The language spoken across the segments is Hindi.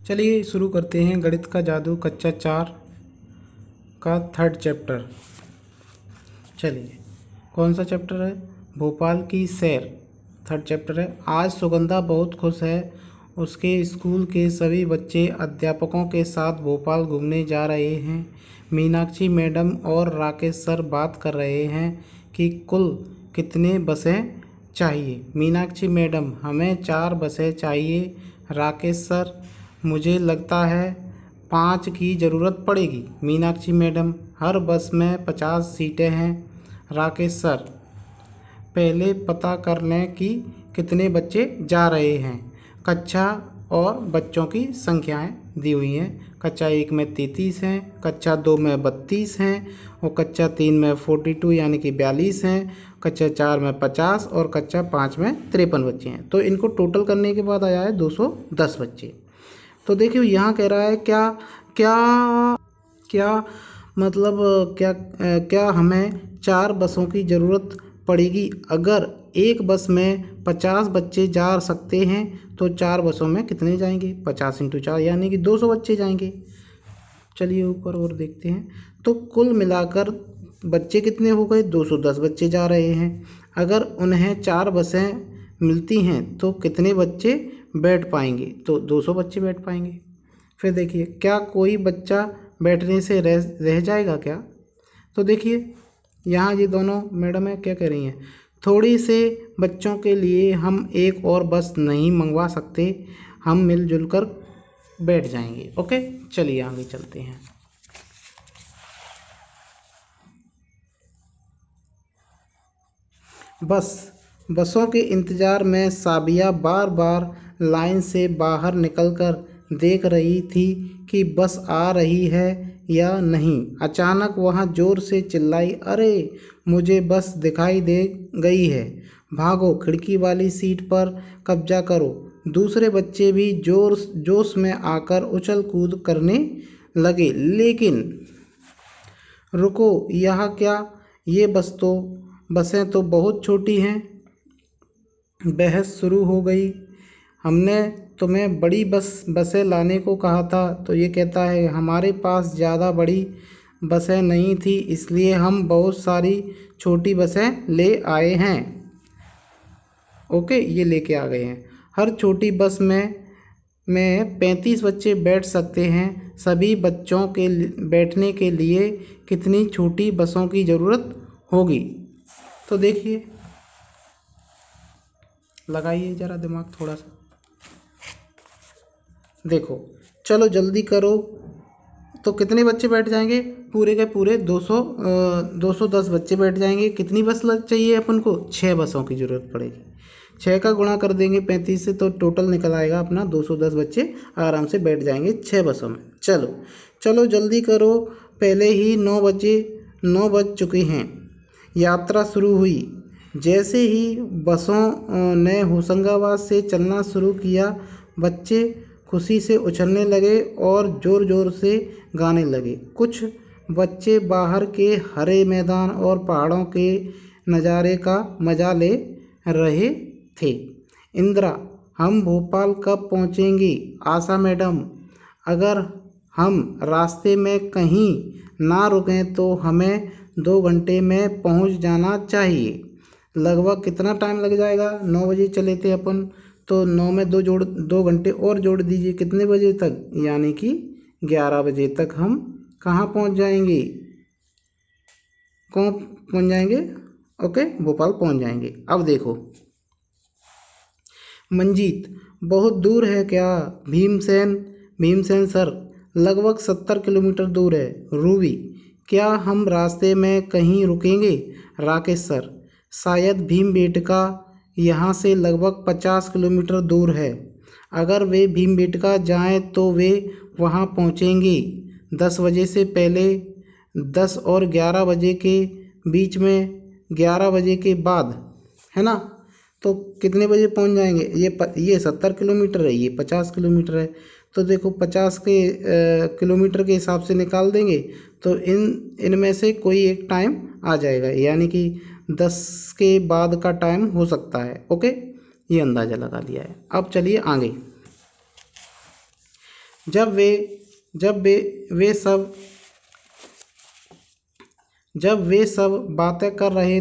चलिए शुरू करते हैं गणित का जादू कक्षा 4 का 3rd चैप्टर। चलिए, कौन सा चैप्टर है? भोपाल की सैर, 3rd चैप्टर है। आज सुगंधा बहुत खुश है। उसके स्कूल के सभी बच्चे अध्यापकों के साथ भोपाल घूमने जा रहे हैं। मीनाक्षी मैडम और राकेश सर बात कर रहे हैं कि कुल कितने बसें चाहिए। मीनाक्षी मैडम, हमें 4 बसें चाहिए। राकेश सर, मुझे लगता है 5 की ज़रूरत पड़ेगी। मीनाक्षी मैडम, हर बस में 50 सीटें हैं। राकेश सर, पहले पता कर लें कि कितने बच्चे जा रहे हैं। कक्षा और बच्चों की संख्याएं दी हुई हैं। कक्षा 1 में 33 हैं, कक्षा 2 में 32 हैं और कक्षा 3 में 42 यानी कि 42 हैं, कक्षा 4 में 50 और कक्षा 5 में 53 बच्चे हैं। तो इनको टोटल करने के बाद आया है 210 बच्चे। तो देखिए यहाँ कह रहा है क्या क्या क्या मतलब क्या हमें 4 बसों की ज़रूरत पड़ेगी। अगर एक बस में 50 बच्चे जा सकते हैं तो 4 बसों में कितने जाएंगे? 50 × 4 यानी कि 200 बच्चे जाएंगे। चलिए ऊपर और देखते हैं। तो कुल मिलाकर बच्चे कितने हो गए? 210 बच्चे जा रहे हैं। अगर उन्हें 4 बसें मिलती हैं तो कितने बच्चे बैठ पाएंगे? तो 200 बच्चे बैठ पाएंगे। फिर देखिए, क्या कोई बच्चा बैठने से रह जाएगा क्या? तो देखिए यहाँ ये दोनों मैडम है क्या कह रही हैं, थोड़ी से बच्चों के लिए हम एक और बस नहीं मंगवा सकते, हम मिलजुल कर बैठ जाएंगे। ओके, चलिए आगे चलते हैं। बसों के इंतज़ार में साबिया बार बार लाइन से बाहर निकलकर देख रही थी कि बस आ रही है या नहीं। अचानक वह ज़ोर से चिल्लाई, अरे मुझे बस दिखाई दे गई है, भागो खिड़की वाली सीट पर कब्जा करो। दूसरे बच्चे भी जोश में आकर उछल कूद करने लगे। लेकिन रुको, यह क्या, ये बसें तो बहुत छोटी हैं। बहस शुरू हो गई। हमने तुम्हें बड़ी बसें लाने को कहा था। तो ये कहता है हमारे पास ज़्यादा बड़ी बसें नहीं थी, इसलिए हम बहुत सारी छोटी बसें ले आए हैं। ओके, ये लेके आ गए हैं। हर छोटी बस में 35 बच्चे बैठ सकते हैं। सभी बच्चों के बैठने के लिए कितनी छोटी बसों की ज़रूरत होगी? तो देखिए, लगाइए ज़रा दिमाग थोड़ा सा। देखो, चलो जल्दी करो। तो कितने बच्चे बैठ जाएंगे? पूरे के पूरे 210 बच्चे बैठ जाएंगे। कितनी बस चाहिए अपन को? 6 बसों की ज़रूरत पड़ेगी। 6 का गुणा कर देंगे 35 से तो टोटल निकल आएगा अपना 210 बच्चे आराम से बैठ जाएंगे 6 बसों में। चलो चलो जल्दी करो, पहले ही 9 बज चुके हैं। यात्रा शुरू हुई। जैसे ही बसों ने होशंगाबाद से चलना शुरू किया, बच्चे खुशी से उछलने लगे और ज़ोर ज़ोर से गाने लगे। कुछ बच्चे बाहर के हरे मैदान और पहाड़ों के नज़ारे का मज़ा ले रहे थे। इंदिरा, हम भोपाल कब पहुँचेंगी? आशा मैडम, अगर हम रास्ते में कहीं ना रुकें तो हमें 2 घंटे में पहुँच जाना चाहिए। लगभग कितना टाइम लग जाएगा? 9 बजे चले थे अपन, तो 9 में 2 घंटे और जोड़ दीजिए, कितने बजे तक? यानी कि 11 बजे तक हम कहाँ पहुँच जाएंगे? कहाँ पहुँच जाएंगे? ओके, भोपाल पहुँच जाएंगे। अब देखो, मंजीत, बहुत दूर है क्या? भीमसेन सर, लगभग 70 किलोमीटर दूर है। रूबी, क्या हम रास्ते में कहीं रुकेंगे? राकेश सर, शायद भीमबेटका यहाँ से लगभग 50 किलोमीटर दूर है। अगर वे भीमबेटका जाएं तो वे वहाँ पहुँचेंगे 10 बजे से पहले। 10 और 11 बजे के बीच में, 11 बजे के बाद, है ना? तो कितने बजे पहुंच जाएंगे? ये 70 किलोमीटर है, ये 50 किलोमीटर है। तो देखो 50 के किलोमीटर के हिसाब से निकाल देंगे तो इनमें से कोई एक टाइम आ जाएगा, यानी कि 10 के बाद का टाइम हो सकता है। ओके, ये अंदाज़ा लगा लिया है। अब चलिए आगे। जब वे जब वे वे सब जब वे सब बातें कर रहे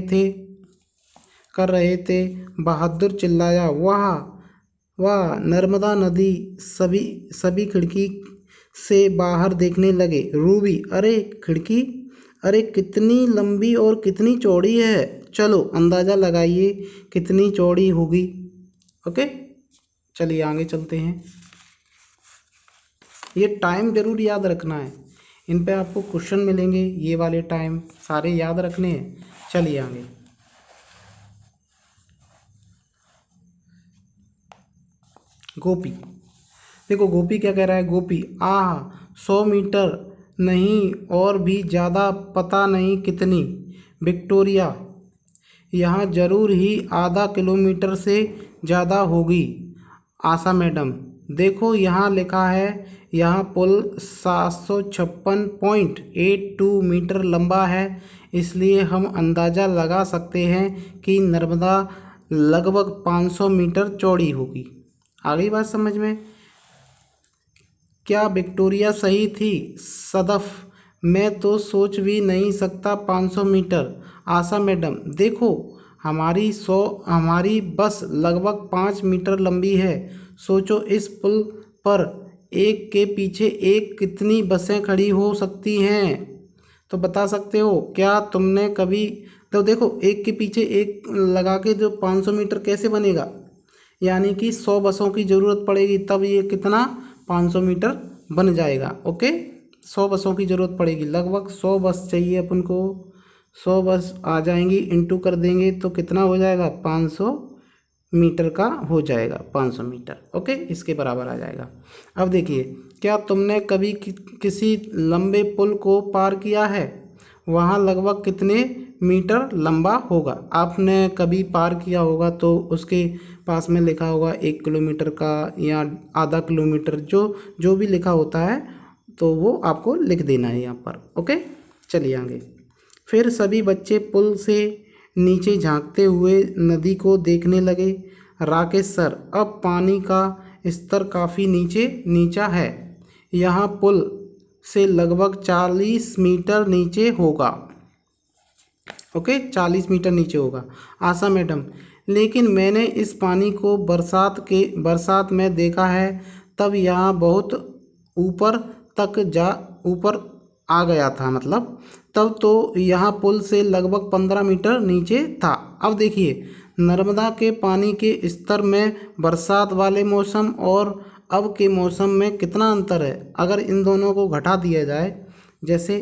थे, बहादुर चिल्लाया, वाह वाह नर्मदा नदी। सभी सभी खिड़की से बाहर देखने लगे। रूबी, अरे खिड़की, अरे कितनी लंबी और कितनी चौड़ी है। चलो अंदाज़ा लगाइए कितनी चौड़ी होगी। ओके, चलिए आगे चलते हैं। ये टाइम ज़रूर याद रखना है, इन पे आपको क्वेश्चन मिलेंगे, ये वाले टाइम सारे याद रखने हैं। चलिए आगे। गोपी, देखो गोपी क्या कह रहा है। गोपी, आह 100 मीटर नहीं और भी ज़्यादा, पता नहीं कितनी। विक्टोरिया, यहाँ ज़रूर ही आधा किलोमीटर से ज़्यादा होगी। आशा मैडम, देखो यहाँ लिखा है, यहाँ पुल 756.82 मीटर लंबा है, इसलिए हम अंदाज़ा लगा सकते हैं कि नर्मदा लगभग 500 मीटर चौड़ी होगी। आ गई बात समझ में? क्या विक्टोरिया सही थी? सदफ, मैं तो सोच भी नहीं सकता 500 मीटर। आशा मैडम, देखो हमारी बस लगभग 5 मीटर लंबी है। सोचो इस पुल पर एक के पीछे एक कितनी बसें खड़ी हो सकती हैं, तो बता सकते हो क्या? तुमने कभी तो देखो एक के पीछे एक लगा के जो 500 मीटर कैसे बनेगा, यानी कि 100 बसों की ज़रूरत पड़ेगी, तब ये कितना 500 मीटर बन जाएगा। ओके, 100 बसों की ज़रूरत पड़ेगी, लगभग 100 बस चाहिए अपन को। 100 बस आ जाएंगी, इंटू कर देंगे तो कितना हो जाएगा, 500 मीटर का हो जाएगा, 500 मीटर। ओके, इसके बराबर आ जाएगा। अब देखिए, क्या तुमने कभी किसी लंबे पुल को पार किया है? वहाँ लगभग कितने मीटर लंबा होगा? आपने कभी पार किया होगा तो उसके पास में लिखा होगा 1 किलोमीटर का या आधा किलोमीटर, जो भी लिखा होता है तो वो आपको लिख देना है यहाँ पर। ओके, चलिए आगे। फिर सभी बच्चे पुल से नीचे झांकते हुए नदी को देखने लगे। राकेश सर, अब पानी का स्तर काफ़ी नीचा है, यहाँ पुल से लगभग 40 मीटर नीचे होगा। ओके, 40 मीटर नीचे होगा। आशा मैडम, लेकिन मैंने इस पानी को बरसात में देखा है, तब यहाँ बहुत ऊपर आ गया था, मतलब तब तो यहाँ पुल से लगभग 15 मीटर नीचे था। अब देखिए, नर्मदा के पानी के स्तर में बरसात वाले मौसम और अब के मौसम में कितना अंतर है? अगर इन दोनों को घटा दिया जाए, जैसे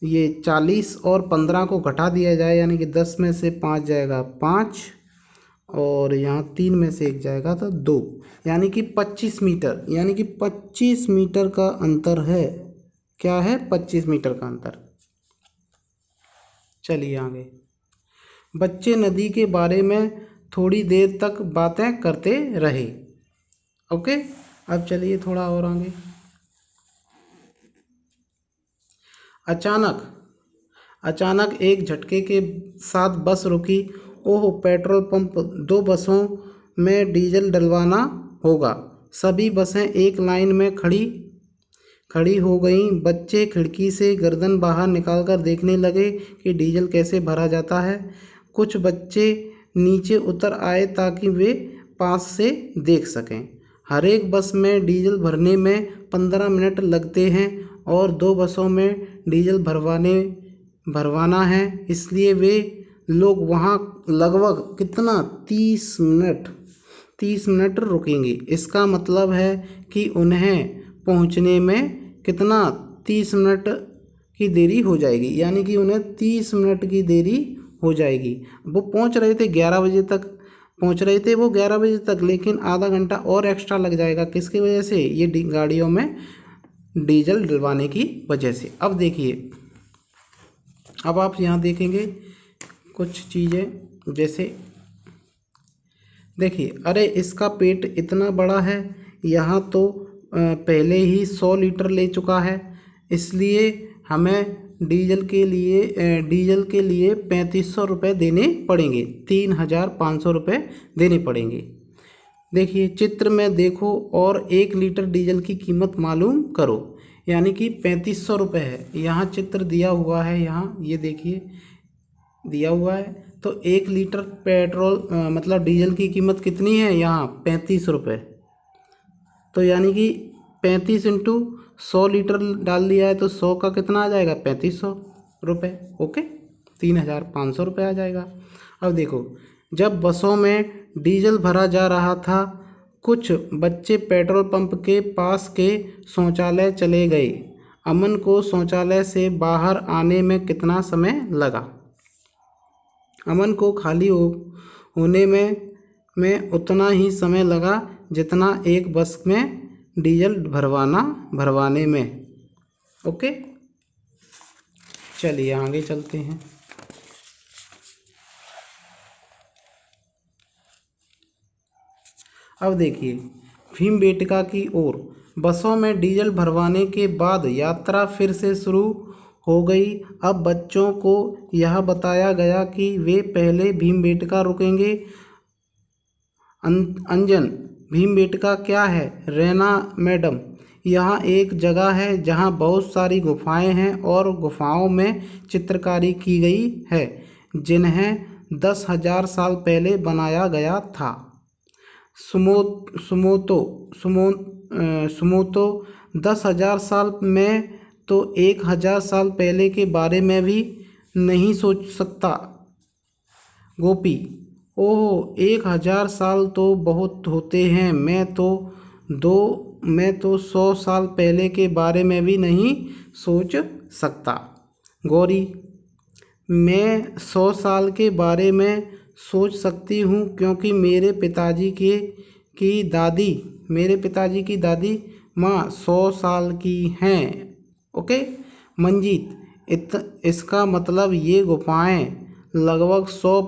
ये 40 और 15 को घटा दिया जाए, यानी कि 10 में से 5 जाएगा 5, और यहाँ 3 में से 1 जाएगा तो 2, यानी कि 25 मीटर, यानी कि 25 मीटर का अंतर है। क्या है? 25 मीटर का अंतर। चलिए आगे। बच्चे नदी के बारे में थोड़ी देर तक बातें करते रहे। ओके, अब चलिए थोड़ा और आगे। अचानक एक झटके के साथ बस रुकी। ओह, पेट्रोल पंप, 2 बसों में डीजल डलवाना होगा। सभी बसें एक लाइन में खड़ी हो गईं। बच्चे खिड़की से गर्दन बाहर निकालकर देखने लगे कि डीजल कैसे भरा जाता है। कुछ बच्चे नीचे उतर आए ताकि वे पास से देख सकें। हर एक बस में डीजल भरने में 15 मिनट लगते हैं और 2 बसों में डीजल भरवाना है, इसलिए वे लोग वहाँ लगभग कितना 30 मिनट रुकेंगे। इसका मतलब है कि उन्हें पहुँचने में कितना 30 मिनट की देरी हो जाएगी, यानी कि उन्हें 30 मिनट की देरी हो जाएगी। वो पहुँच रहे थे 11 बजे तक, पहुँच रहे थे वो 11 बजे तक, लेकिन आधा घंटा और एक्स्ट्रा लग जाएगा। किसकी वजह से? ये गाड़ियों में डीजल डलवाने की वजह से। अब देखिए, अब आप यहाँ देखेंगे कुछ चीज़ें, जैसे देखिए, अरे इसका पेट इतना बड़ा है, यहाँ तो पहले ही 100 लीटर ले चुका है, इसलिए हमें डीजल के लिए 3500 रुपये देने पड़ेंगे, 3500 रुपये देने पड़ेंगे। देखिए चित्र में देखो और 1 लीटर डीजल की कीमत मालूम करो, यानी कि 3500 रुपये है। यहाँ चित्र दिया हुआ है, यहाँ ये देखिए दिया हुआ है। तो 1 लीटर पेट्रोल मतलब डीजल की कीमत कितनी है यहाँ 35 रुपये। तो यानी कि 35 इंटू 100 लीटर डाल दिया है तो 100 का कितना आ जाएगा 3500 रुपये। ओके, 3500 रुपये आ जाएगा। अब देखो, जब बसों में डीजल भरा जा रहा था, कुछ बच्चे पेट्रोल पंप के पास के शौचालय चले गए। अमन को शौचालय से बाहर आने में कितना समय लगा? अमन को खाली होने में उतना ही समय लगा जितना एक बस में डीजल भरवाने में। ओके, चलिए आगे चलते हैं। अब देखिए भीमबेटका की ओर। बसों में डीजल भरवाने के बाद यात्रा फिर से शुरू हो गई। अब बच्चों को यह बताया गया कि वे पहले भीमबेटका रुकेंगे। अंजन, भीमबेटका क्या है? रैना मैडम, यहाँ एक जगह है जहाँ बहुत सारी गुफाएं हैं और गुफाओं में चित्रकारी की गई है जिन्हें 10,000 साल पहले बनाया गया था। सुमोतो 10,000 साल में तो 1,000 साल पहले के बारे में भी नहीं सोच सकता। गोपी, ओह 1,000 साल तो बहुत होते हैं, मैं तो 100 साल पहले के बारे में भी नहीं सोच सकता। गौरी, मैं 100 साल के बारे में सोच सकती हूँ क्योंकि मेरे पिताजी की दादी माँ 100 साल की हैं। ओके। मंजीत, इसका मतलब ये गुफाएं लगभग 100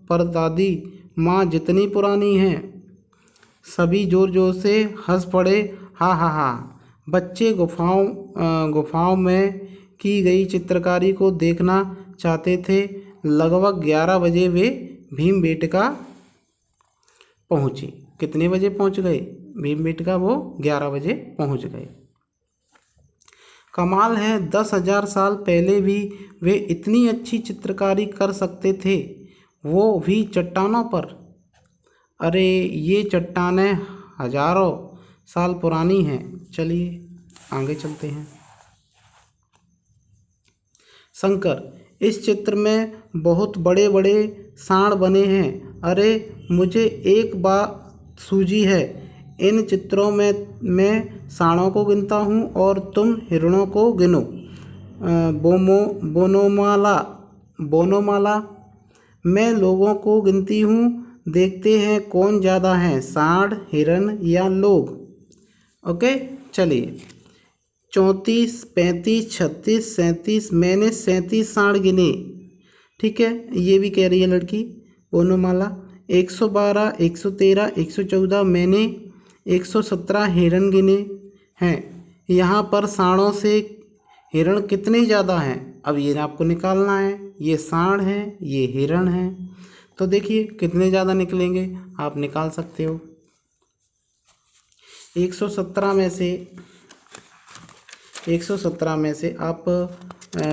परदादी माँ जितनी पुरानी हैं। सभी जोर जोर से हंस पड़े। हा हा हा। बच्चे गुफाओं में की गई चित्रकारी को देखना चाहते थे। लगभग 11 बजे वे भीमबेटका पहुँचे। कितने बजे पहुँच गए भीमबेटका? वो 11 बजे पहुँच गए। कमाल है, 10,000 साल पहले भी वे इतनी अच्छी चित्रकारी कर सकते थे, वो भी चट्टानों पर। अरे ये चट्टानें हजारों साल पुरानी हैं। चलिए आगे चलते हैं। शंकर, इस चित्र में बहुत बड़े बड़े सांड बने हैं। अरे मुझे एक बात सूझी है, इन चित्रों में मैं सांडों को गिनता हूँ और तुम हिरणों को गिनो। बोनोमाला, मैं लोगों को गिनती हूँ, देखते हैं कौन ज़्यादा है, सांड, हिरण या लोग। ओके, चलिए 34, 35, 36, 37, मैंने 37 सांड गिने। ठीक है, ये भी कह रही है लड़की बोनोमाला। 112, 113, 114, मैंने 117 हिरण गिने हैं। यहाँ पर सांडों से हिरण कितने ज़्यादा हैं? अब ये आपको निकालना है, ये सांड हैं, ये हिरण हैं, तो देखिए कितने ज़्यादा निकलेंगे, आप निकाल सकते हो। 117 में से आप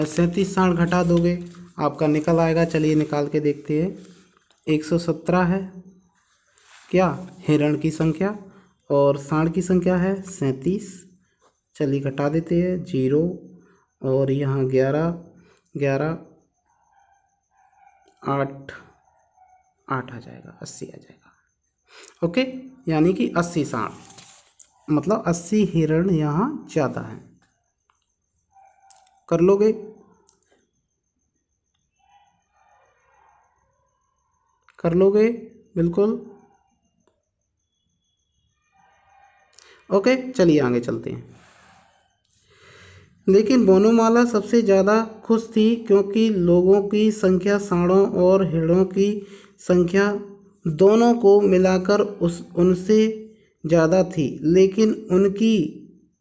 37 सांड घटा दोगे, आपका निकल आएगा। चलिए निकाल के देखते हैं। 117 है क्या हिरण की संख्या और सांड की संख्या है 37। चलिए घटा देते हैं, 0 और यहाँ 11, 8 आ जाएगा, 80 आ जाएगा। ओके, यानी कि 80 सांड, मतलब 80 हिरण यहाँ ज़्यादा हैं। कर लोगे? बिल्कुल। ओके, चलिए आगे चलते हैं। लेकिन बोनोमाला सबसे ज़्यादा खुश थी क्योंकि लोगों की संख्या सांडों और हिरणों की संख्या दोनों को मिलाकर उनसे ज़्यादा थी,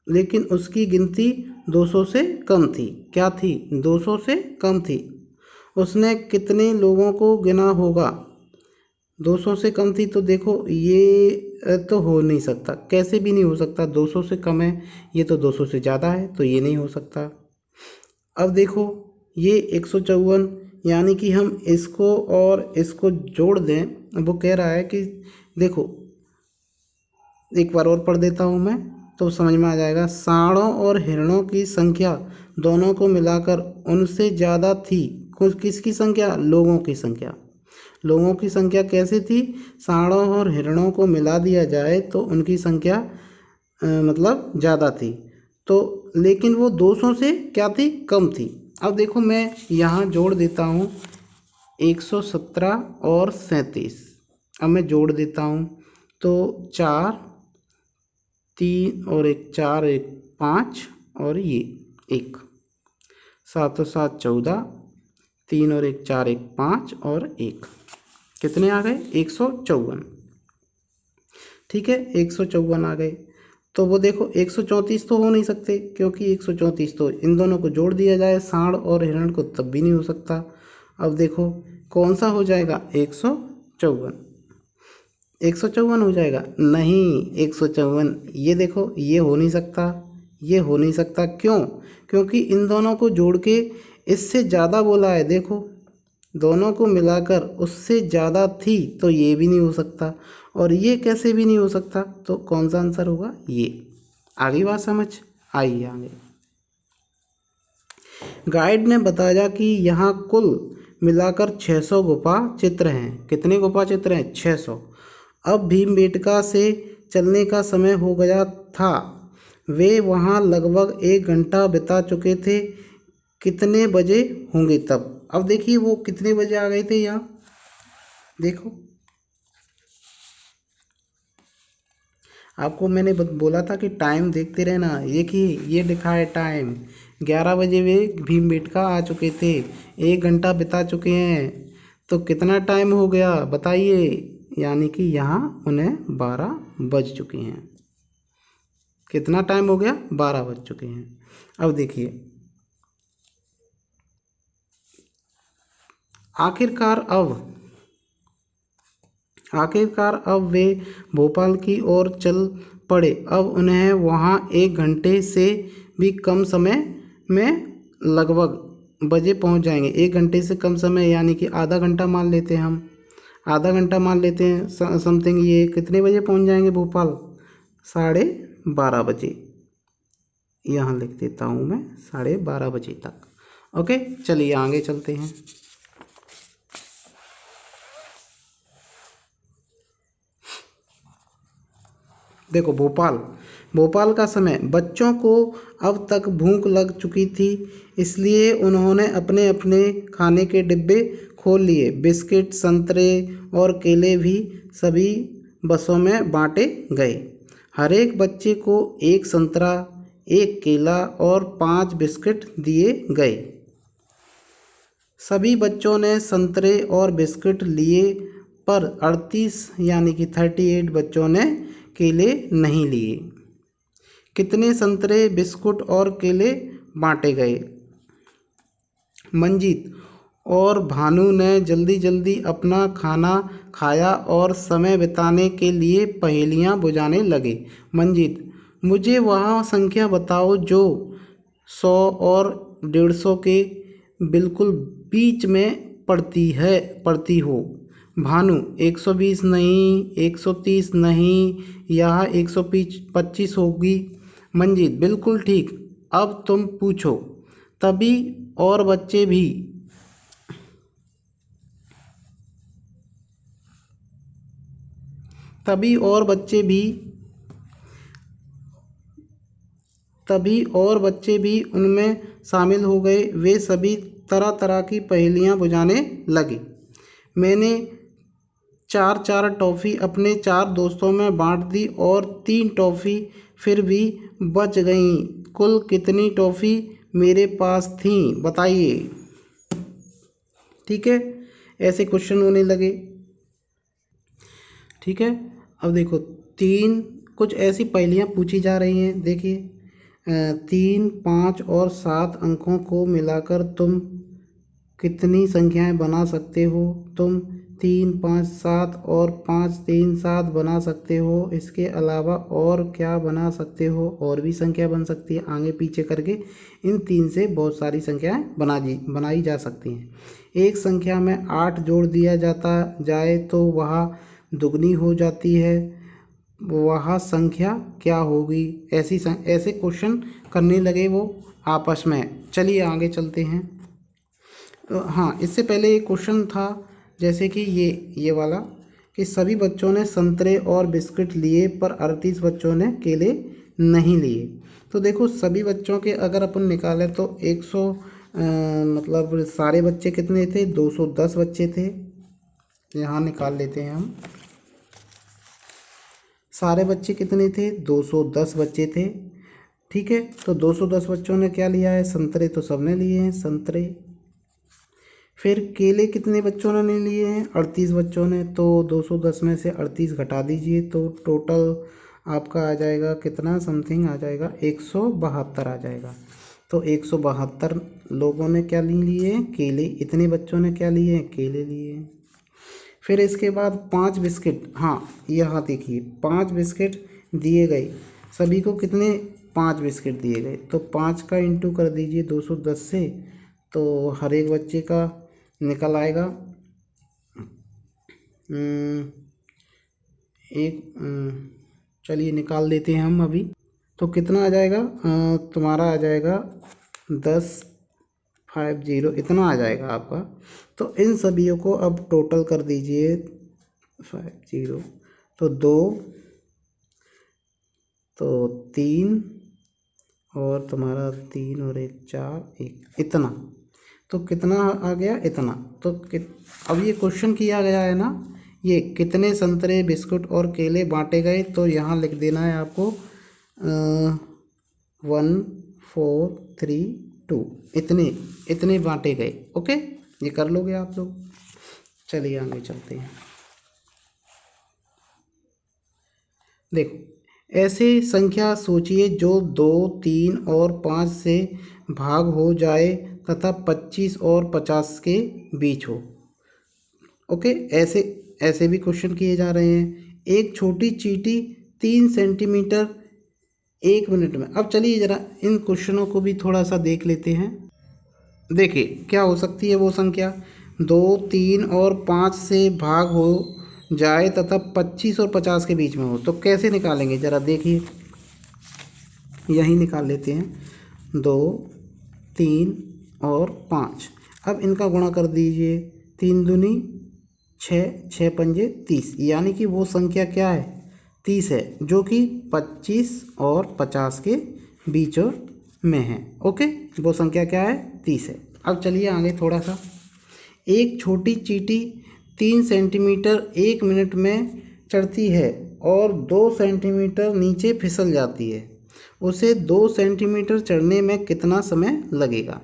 लेकिन उसकी गिनती 200 से कम थी। क्या थी? 200 से कम थी। उसने कितने लोगों को गिना होगा? 200 से कम थी, तो देखो ये तो हो नहीं सकता, कैसे भी नहीं हो सकता, 200 से कम है, ये तो 200 से ज़्यादा है, तो ये नहीं हो सकता। अब देखो ये 154, यानी कि हम इसको और इसको जोड़ दें, वो कह रहा है कि देखो एक बार और पढ़ देता हूँ मैं, तो समझ में आ जाएगा। सांडों और हिरणों की संख्या दोनों को मिलाकर उनसे ज़्यादा थी। कुछ किसकी संख्या? लोगों की संख्या। लोगों की संख्या कैसे थी? सांडों और हिरणों को मिला दिया जाए तो उनकी संख्या मतलब ज़्यादा थी, तो लेकिन वो 200 से क्या थी? कम थी। अब देखो मैं यहाँ जोड़ देता हूँ 117 और 37। अब मैं जोड़ देता हूँ, तो 4 3 और 1 4 1 5 और ये 1, 7 और 7 14, 3 और 1 4 1 5 और 1, कितने आ गए? 154। ठीक है, 154 आ गए। तो वो देखो 134 तो हो नहीं सकते, क्योंकि 134 तो इन दोनों को जोड़ दिया जाए सांड और हिरण को, तब भी नहीं हो सकता। अब देखो कौन सा हो जाएगा? 154। 154 हो जाएगा? नहीं, 154 ये देखो ये हो नहीं सकता, ये हो नहीं सकता। क्यों? क्योंकि इन दोनों को जोड़ के इससे ज़्यादा बोला है। देखो दोनों को मिलाकर उससे ज़्यादा थी, तो ये भी नहीं हो सकता, और ये कैसे भी नहीं हो सकता। तो कौन सा आंसर होगा? ये। आगे बात समझ आई? आगे गाइड ने बताया कि यहाँ कुल मिलाकर 600 गुफा चित्र हैं। कितने गुफा चित्र हैं? 600। अब भीमबेटका से चलने का समय हो गया था। वे वहाँ लगभग 1 घंटा बिता चुके थे। कितने बजे होंगे तब? अब देखिए वो कितने बजे आ गए थे यहाँ, देखो आपको मैंने बोला था कि टाइम देखते रहना। देखिए ये लिखा है टाइम, 11 बजे वे भीमबेटका आ चुके थे, 1 घंटा बिता चुके हैं, तो कितना टाइम हो गया बताइए? यानी कि यहाँ उन्हें 12 बज चुके हैं। कितना टाइम हो गया? 12 बज चुके हैं। अब देखिए आखिरकार अब वे भोपाल की ओर चल पड़े। अब उन्हें वहाँ 1 घंटे से भी कम समय में लगभग बजे पहुँच जाएंगे। 1 घंटे से कम समय यानी कि आधा घंटा मान लेते हैं हम, आधा घंटा मान लेते हैं समथिंग। ये कितने बजे पहुँच जाएंगे भोपाल? 12:30 बजे। यहाँ लिख देता हूँ मैं 12:30 बजे तक। ओके, चलिए आगे चलते हैं। देखो भोपाल का समय। बच्चों को अब तक भूख लग चुकी थी, इसलिए उन्होंने अपने अपने खाने के डिब्बे खोल लिए। बिस्किट, संतरे और केले भी सभी बसों में बांटे गए। हर एक बच्चे को 1 संतरा, 1 केला और 5 बिस्किट दिए गए। सभी बच्चों ने संतरे और बिस्किट लिए, पर 38 यानी कि 38 बच्चों ने केले नहीं लिए। कितने संतरे, बिस्कुट और केले बांटे गए? मंजीत और भानु ने जल्दी जल्दी अपना खाना खाया और समय बिताने के लिए पहेलियाँ बुझाने लगे। मंजीत: मुझे वह संख्या बताओ जो 100 और 150 के बिल्कुल बीच में पड़ती हो। भानु: 120 नहीं, 130 नहीं, यह 125 होगी। मंजीत: बिल्कुल ठीक, अब तुम पूछो। तभी और बच्चे भी तभी और बच्चे भी उनमें शामिल हो गए। वे सभी तरह तरह की पहेलियाँ बुझाने लगे। मैंने 4 टॉफ़ी अपने 4 दोस्तों में बांट दी और 3 टॉफ़ी फिर भी बच गईं। कुल कितनी टॉफ़ी मेरे पास थी बताइए? ठीक है, ऐसे क्वेश्चन होने लगे। ठीक है, अब देखो कुछ ऐसी पहेलियाँ पूछी जा रही हैं। देखिए 3 5 और 7 अंकों को मिलाकर तुम कितनी संख्याएं बना सकते हो? तुम 3 5 7 और 5 3 7 बना सकते हो। इसके अलावा और क्या बना सकते हो? और भी संख्या बन सकती है, आगे पीछे करके इन 3 से बहुत सारी संख्याएं बनाई जा सकती हैं। एक संख्या में 8 जोड़ दिया जाता जाए तो वह दुगनी हो जाती है, वह संख्या क्या होगी? ऐसे क्वेश्चन करने लगे वो आपस में। चलिए आगे चलते हैं। हाँ, इससे पहले एक क्वेश्चन था जैसे कि ये वाला कि सभी बच्चों ने संतरे और बिस्किट लिए पर 38 बच्चों ने केले नहीं लिए। तो देखो सभी बच्चों के अगर अपन निकालें तो 100 मतलब सारे बच्चे कितने थे? 210 बच्चे थे। यहाँ निकाल लेते हैं हम। सारे बच्चे कितने थे? 210 बच्चे थे। ठीक है, तो 210 बच्चों ने क्या लिया है? संतरे तो सबने लिए हैं, संतरे। फिर केले कितने बच्चों ने नहीं लिए हैं? 38 बच्चों ने। तो 210 में से 38 घटा दीजिए तो टोटल आपका आ जाएगा कितना? समथिंग आ जाएगा 172 आ जाएगा। तो 172 लोगों ने क्या लिए हैं? केले। इतने बच्चों ने क्या लिए हैं? केले लिए हैं। फिर इसके बाद 5 बिस्किट, हाँ यहाँ देखिए 5 बिस्किट दिए गए। सभी को कितने? 5 बिस्किट दिए गए। तो 5 का इंटू कर दीजिए 210 से, तो हर एक बच्चे का निकल आएगा चलिए निकाल लेते हैं हम अभी। तो कितना आ जाएगा? तुम्हारा आ जाएगा 1050 इतना आ जाएगा आपका। तो इन सभी को अब टोटल कर दीजिए 50, तो 2, तो 3 और तुम्हारा 3 और 1 4 1 इतना। तो कितना आ गया? इतना। तो अब ये क्वेश्चन किया गया है ना, ये कितने संतरे बिस्कुट और केले बांटे गए? तो यहाँ लिख देना है आपको 1 4 3 2 इतने बांटे गए। ओके, ये कर लोगे आप लोग। चलिए आगे चलते हैं। देखो ऐसे संख्या सोचिए जो 2 3 और 5 से भाग हो जाए तथा 25 और 50 के बीच हो। ओके, ऐसे भी क्वेश्चन किए जा रहे हैं। एक छोटी चींटी 3 सेंटीमीटर 1 मिनट में। अब चलिए ज़रा इन क्वेश्चनों को भी थोड़ा सा देख लेते हैं। देखिए क्या हो सकती है वो संख्या? 2 3 और 5 से भाग हो जाए तथा 25 और 50 के बीच में हो। तो कैसे निकालेंगे ज़रा देखिए, यही निकाल लेते हैं। 2 3 और 5, अब इनका गुणा कर दीजिए। 3 दूनी 6, 6 पंजे 30, यानी कि वो संख्या क्या है? 30 है, जो कि 25 और 50 के बीच में है। ओके, वो संख्या क्या है? 30 है। अब चलिए आगे थोड़ा सा। एक छोटी चींटी 3 सेंटीमीटर 1 मिनट में चढ़ती है और 2 सेंटीमीटर नीचे फिसल जाती है। उसे 2 सेंटीमीटर चढ़ने में कितना समय लगेगा?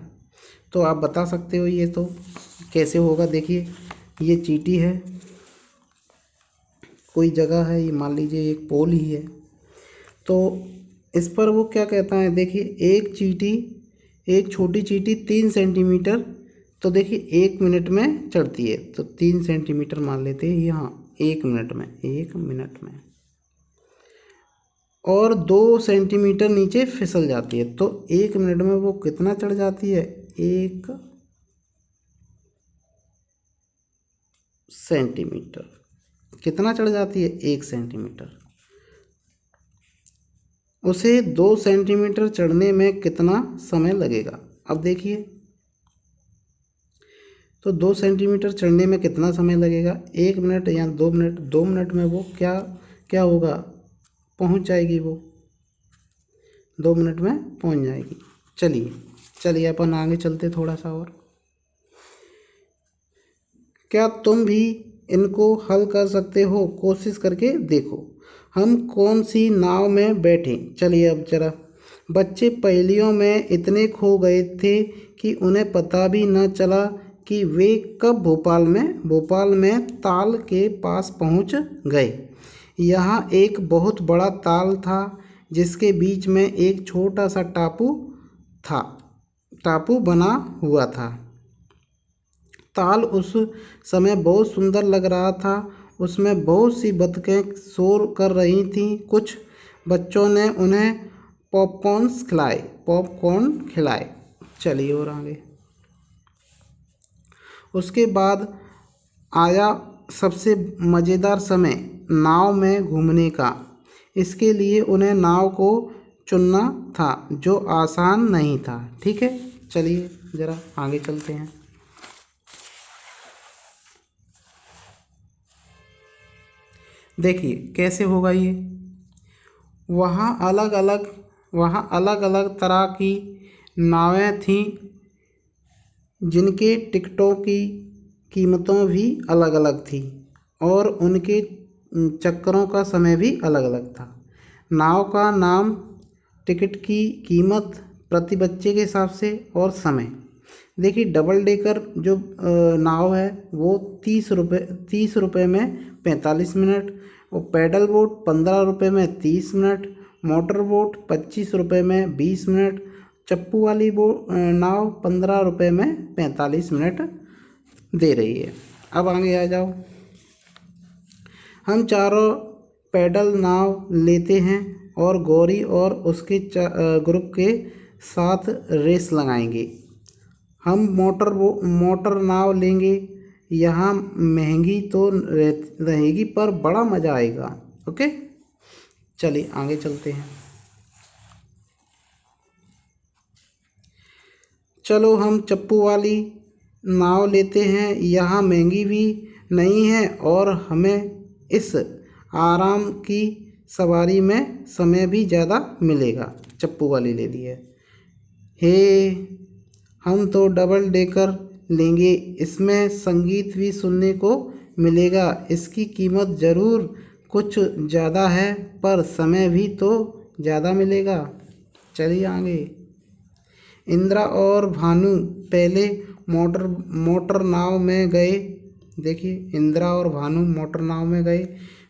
तो आप बता सकते हो ये तो कैसे होगा। देखिए ये चींटी है, कोई जगह है, ये मान लीजिए एक पोल ही है। तो इस पर वो क्या कहता है? देखिए एक छोटी चींटी 3 सेंटीमीटर, तो देखिए 1 मिनट में चढ़ती है, तो 3 सेंटीमीटर मान लेते हैं यहाँ 1 मिनट में, और 2 सेंटीमीटर नीचे फिसल जाती है। तो 1 मिनट में वो कितना चढ़ जाती है? 1 सेंटीमीटर। कितना चढ़ जाती है? 1 सेंटीमीटर। उसे 2 सेंटीमीटर चढ़ने में कितना समय लगेगा? अब देखिए, तो 2 सेंटीमीटर चढ़ने में कितना समय लगेगा? 1 मिनट या 2 मिनट। 2 मिनट में वो क्या होगा? पहुंच जाएगी वो, 2 मिनट में पहुंच जाएगी। चलिए अपन आगे चलते थोड़ा सा और। क्या तुम भी इनको हल कर सकते हो? कोशिश करके देखो। हम कौन सी नाव में बैठे? चलिए अब जरा। बच्चे पहेलियों में इतने खो गए थे कि उन्हें पता भी न चला कि वे कब भोपाल में ताल के पास पहुंच गए। यहाँ एक बहुत बड़ा ताल था जिसके बीच में एक छोटा सा टापू बना हुआ था। ताल उस समय बहुत सुंदर लग रहा था। उसमें बहुत सी बतखें शोर कर रही थीं। कुछ बच्चों ने उन्हें पॉपकॉर्न खिलाए। चलिए और आगे। उसके बाद आया सबसे मज़ेदार समय नाव में घूमने का। इसके लिए उन्हें नाव को चुनना था जो आसान नहीं था। ठीक है, चलिए ज़रा आगे चलते हैं। देखिए कैसे होगा ये। वहाँ अलग अलग तरह की नावें थीं जिनके टिकटों की कीमतों भी अलग अलग थी और उनके चक्करों का समय भी अलग अलग था। नाव का नाम, टिकट की कीमत प्रति बच्चे के हिसाब से और समय। देखिए डबल डेकर जो नाव है वो 30 रुपये में 45 मिनट, और पैडल बोट 15 रुपये में 30 मिनट, मोटर बोट 25 रुपये में 20 मिनट, चप्पू वाली नाव 15 रुपये में 45 मिनट दे रही है। अब आगे आ जाओ। हम चारों पैडल नाव लेते हैं और गौरी और उसके ग्रुप के साथ रेस लगाएंगे। हम मोटर नाव लेंगे। यहाँ महंगी तो रहेगी पर बड़ा मज़ा आएगा। ओके, चलिए आगे चलते हैं। चलो हम चप्पू वाली नाव लेते हैं। यहाँ महंगी भी नहीं है और हमें इस आराम की सवारी में समय भी ज़्यादा मिलेगा। चप्पू वाली ले ली है। हे, हम तो डबल डेकर लेंगे। इसमें संगीत भी सुनने को मिलेगा। इसकी कीमत ज़रूर कुछ ज़्यादा है पर समय भी तो ज़्यादा मिलेगा। चलिए आगे। इंदिरा और भानु पहले मोटर नाव में गए। देखिए इंदिरा और भानु मोटर नाव में गए।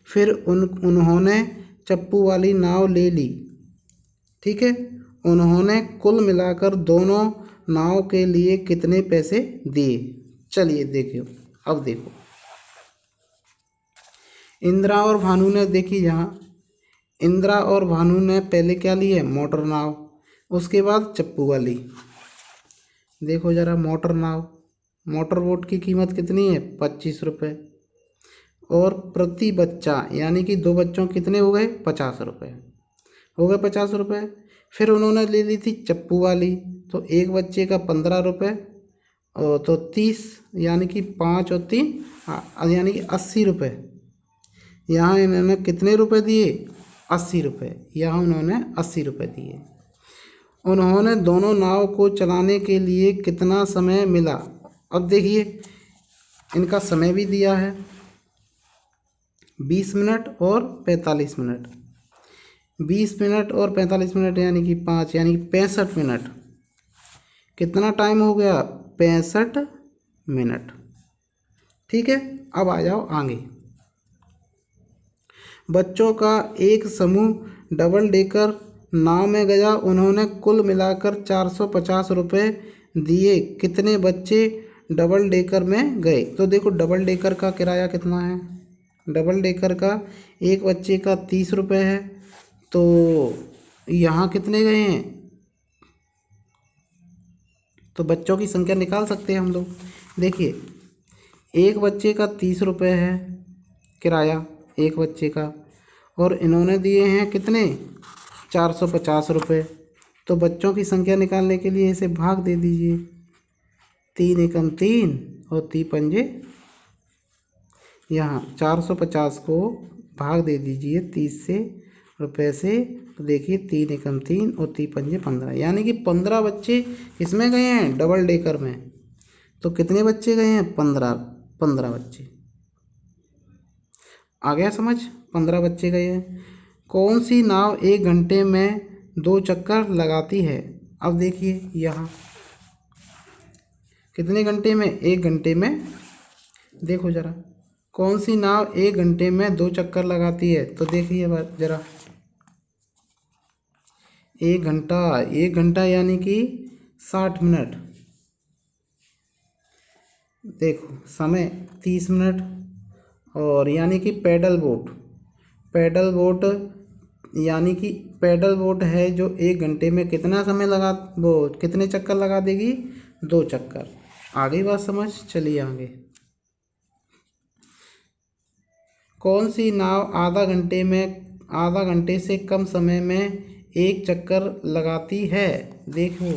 फिर उन्होंने चप्पू वाली नाव ले ली। ठीक है, उन्होंने कुल मिलाकर दोनों नाव के लिए कितने पैसे दिए? चलिए देखिए, अब देखो। इंदिरा और भानु ने, देखिए यहाँ इंदिरा और भानु ने पहले क्या ली है? मोटर नाव। उसके बाद चप्पू वाली। देखो ज़रा मोटर नाव, मोटर बोट की कीमत कितनी है? 25 रुपये। और प्रति बच्चा यानी कि 2 बच्चों कितने हो गए? 50 रुपये हो गए। 50 रुपये। फिर उन्होंने ले ली थी चप्पू वाली, तो एक बच्चे का 15 रुपये, और तो 30 यानी कि 5 और 3 यानी कि 80 रुपये। यहाँ इन्होंने कितने रुपए दिए? 80 रुपये। यहाँ उन्होंने 80 रुपये दिए। उन्होंने दोनों नाव को चलाने के लिए कितना समय मिला? अब देखिए इनका समय भी दिया है, 20 मिनट और 45 मिनट। 20 मिनट और 45 मिनट यानी कि 5 यानी कि 65 मिनट। कितना टाइम हो गया? 65 मिनट। ठीक है, अब आ जाओ आगे। बच्चों का एक समूह डबल डेकर नाव में गया। उन्होंने कुल मिलाकर 450 रुपये दिए। कितने बच्चे डबल डेकर में गए? तो देखो डबल डेकर का किराया कितना है। डबल डेकर का एक बच्चे का 30 रुपये है। तो यहाँ कितने गए हैं? तो बच्चों की संख्या निकाल सकते हैं हम लोग। देखिए एक बच्चे का 30 रुपये है किराया, एक बच्चे का, और इन्होंने दिए हैं कितने? 450 रुपये। तो बच्चों की संख्या निकालने के लिए इसे भाग दे दीजिए। 3 एकम 3 और 3 पंजे, यहाँ 450 को भाग दे दीजिए 30 से रुपये से। तो देखिए 3 एकम 3 और 3 पंजे 15, यानी कि 15 बच्चे किसमें गए हैं? डबल डेकर में। तो कितने बच्चे गए हैं? 15 बच्चे। आ गया समझ? 15 बच्चे गए हैं। कौन सी नाव 1 घंटे में 2 चक्कर लगाती है? अब देखिए यहाँ कितने घंटे में? 1 घंटे में। देखो ज़रा कौन सी नाव 1 घंटे में 2 चक्कर लगाती है? तो देखिए ज़रा 1 घंटा यानी कि 60 मिनट। देखो समय 30 मिनट। और यानी कि पैडल बोट यानी कि पैडल बोट है जो 1 घंटे में कितना समय लगा, वो कितने चक्कर लगा देगी, 2 चक्कर। आ गई बात समझ? चलिए आगे। कौन सी नाव आधा घंटे से कम समय में 1 चक्कर लगाती है? देखो,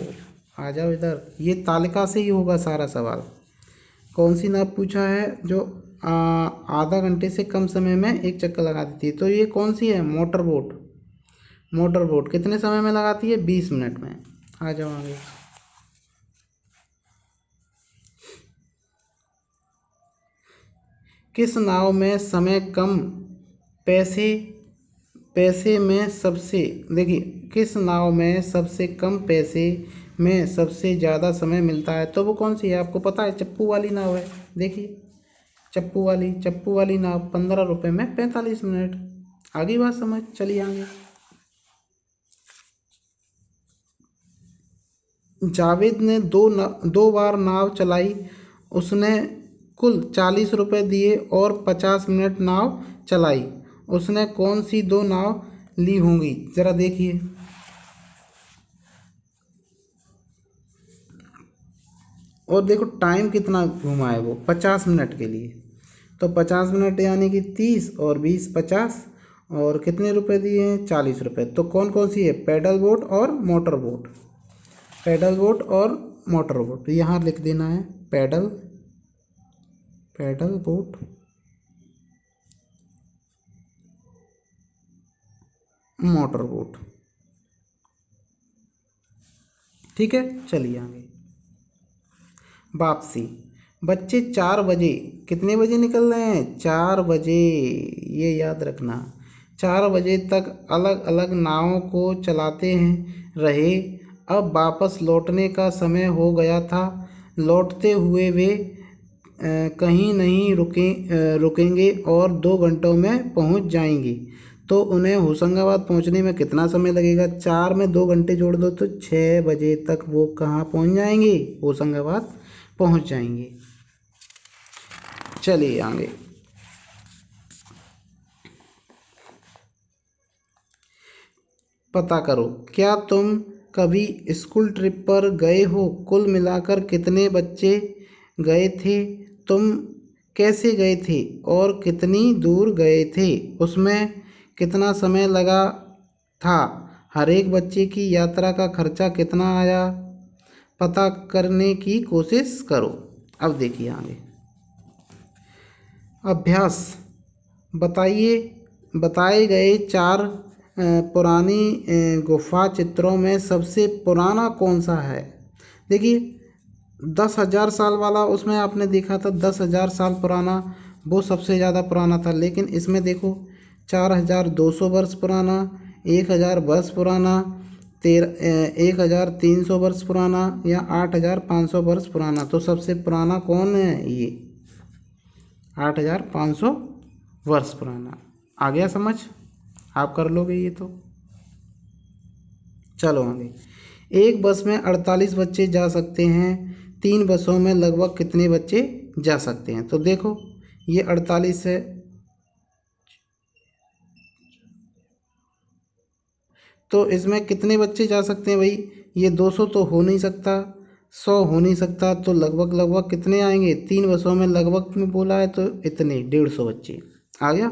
आ जाओ इधर, ये तालिका से ही होगा सारा सवाल। कौन सी नाव पूछा है जो आधा घंटे से कम समय में 1 चक्कर लगा देती है? तो ये कौन सी है? मोटर बोट कितने समय में लगाती है? 20 मिनट में। आ जाओ आगे। किस नाव में समय कम पैसे पैसे में सबसे देखिए किस नाव में सबसे कम पैसे में सबसे ज़्यादा समय मिलता है? तो वो कौन सी है? आपको पता है, चप्पू वाली नाव है। देखिए, चप्पू वाली नाव 15 रुपये में 45 मिनट। आगे बात समझ? चलिए आगे। जावेद ने दो बार नाव चलाई। उसने कुल 40 रुपये दिए और 50 मिनट नाव चलाई। उसने कौन सी दो नाव ली होंगी? ज़रा देखिए। और देखो टाइम कितना घुमा है वो, 50 मिनट के लिए। तो 50 मिनट यानी कि 30 और 20 50। और कितने रुपए दिए हैं? 40 रुपये। तो कौन कौन सी है? पैडल बोट और मोटर बोट। पैडल बोट और मोटर बोट यहाँ लिख देना है। Paddle boat, motor boat. ठीक है, चलिए आगे। वापसी। बच्चे 4 बजे, कितने बजे निकल रहे हैं? 4 बजे, ये याद रखना। 4 बजे तक अलग अलग नावों को चलाते हैं रहे। अब वापस लौटने का समय हो गया था। लौटते हुए वे कहीं नहीं रुकेंगे और 2 घंटों में पहुंच जाएंगे। तो उन्हें होशंगाबाद पहुंचने में कितना समय लगेगा? 4 में 2 घंटे जोड़ दो तो 6 बजे तक वो कहाँ पहुंच जाएंगे? होशंगाबाद पहुंच जाएंगे। चलिए आगे। पता करो, क्या तुम कभी स्कूल ट्रिप पर गए हो? कुल मिलाकर कितने बच्चे गए थे? तुम कैसे गए थे और कितनी दूर गए थे? उसमें कितना समय लगा था? हर एक बच्चे की यात्रा का खर्चा कितना आया? पता करने की कोशिश करो। अब देखिए आगे। अभ्यास। बताइए बताए गए 4 पुरानी गुफा चित्रों में सबसे पुराना कौन सा है? देखिए, 10,000 साल वाला उसमें आपने देखा था, 10,000 साल पुराना, वो सबसे ज़्यादा पुराना था। लेकिन इसमें देखो, 4,200 वर्ष पुराना, 1,000 वर्ष पुराना, 1,300 वर्ष पुराना या 8,500 वर्ष पुराना। तो सबसे पुराना कौन है? ये 8,500 वर्ष पुराना। आ गया समझ? आप कर लोगे ये तो। चलो आगे। एक बस में 48 बच्चे जा सकते हैं। 3 बसों में लगभग कितने बच्चे जा सकते हैं? तो देखो, ये 48 है, तो इसमें कितने बच्चे जा सकते हैं भाई? ये 200 तो हो नहीं सकता, 100 हो नहीं सकता, तो लगभग लगभग कितने आएंगे? 3 बसों में लगभग में बोला है तो इतने 150 बच्चे। आ गया।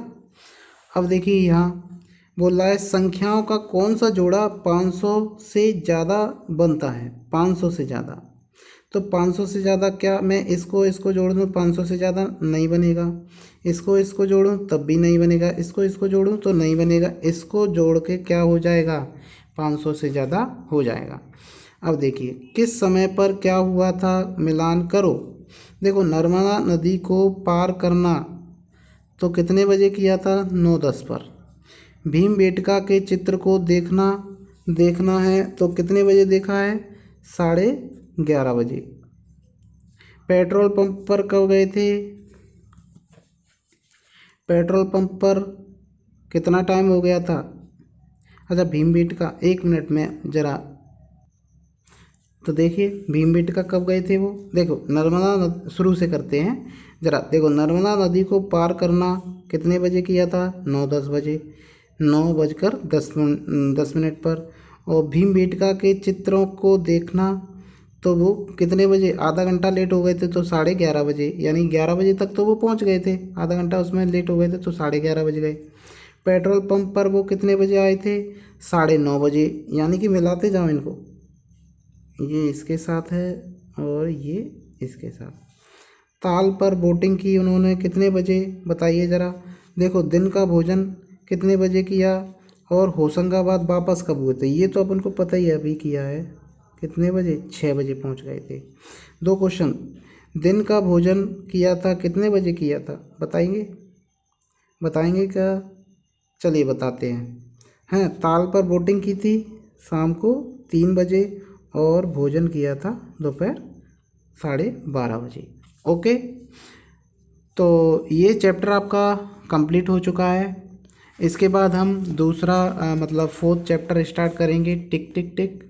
अब देखिए, यहाँ बोल रहा है संख्याओं का कौन सा जोड़ा 500 से ज़्यादा बनता है? 500 से ज़्यादा। तो 500 से ज़्यादा, क्या मैं इसको इसको जोड़ दूँ? 500 से ज़्यादा नहीं बनेगा। इसको इसको जोड़ूँ तब भी नहीं बनेगा। इसको इसको जोड़ूँ तो नहीं बनेगा। इसको जोड़ के क्या हो जाएगा? 500 से ज़्यादा हो जाएगा। अब देखिए, किस समय पर क्या हुआ था? मिलान करो। देखो, नर्मदा नदी को पार करना तो कितने बजे किया था? 9:10 पर। भीमबेटका के चित्र को देखना है तो कितने बजे देखा है? 11:30 बजे। पेट्रोल पंप पर कब गए थे? पेट्रोल पंप पर कितना टाइम हो गया था? अच्छा, भीमबेटका, 1 मिनट में ज़रा, तो देखिए भीमबेटका कब गए थे वो, देखो नर्मदा शुरू से करते हैं ज़रा। देखो नर्मदा नदी को पार करना कितने बजे किया था, 9:10 बजे, 9:10 पर। और भीमबेटका के चित्रों को देखना तो वो कितने बजे, आधा घंटा लेट हो गए थे तो 11:30 बजे, यानी 11 बजे तक तो वो पहुंच गए थे, आधा घंटा उसमें लेट हो गए थे तो 11:30 बज गए। पेट्रोल पंप पर वो कितने बजे आए थे, 9:30 बजे, यानी कि मिलाते जाओ इनको, ये इसके साथ है और ये इसके साथ। ताल पर बोटिंग की उन्होंने कितने बजे, बताइए ज़रा। देखो दिन का भोजन कितने बजे किया और होशंगाबाद वापस कब हुए थे, ये तो अपन को पता ही है, अभी किया है। कितने बजे, 6 बजे पहुंच गए थे। दो क्वेश्चन, दिन का भोजन किया था कितने बजे किया था, बताएंगे, बताएंगे क्या, चलिए बताते हैं। ताल पर बोटिंग की थी शाम को 3 बजे और भोजन किया था दोपहर 12:30 बजे। ओके, तो ये चैप्टर आपका कंप्लीट हो चुका है। इसके बाद हम दूसरा मतलब 4th चैप्टर स्टार्ट करेंगे, टिक टिक टिक।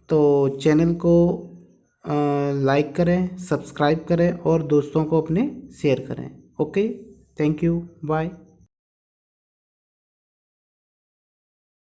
तो चैनल को लाइक करें, सब्सक्राइब करें और दोस्तों को अपने शेयर करें। Okay, thank you, bye.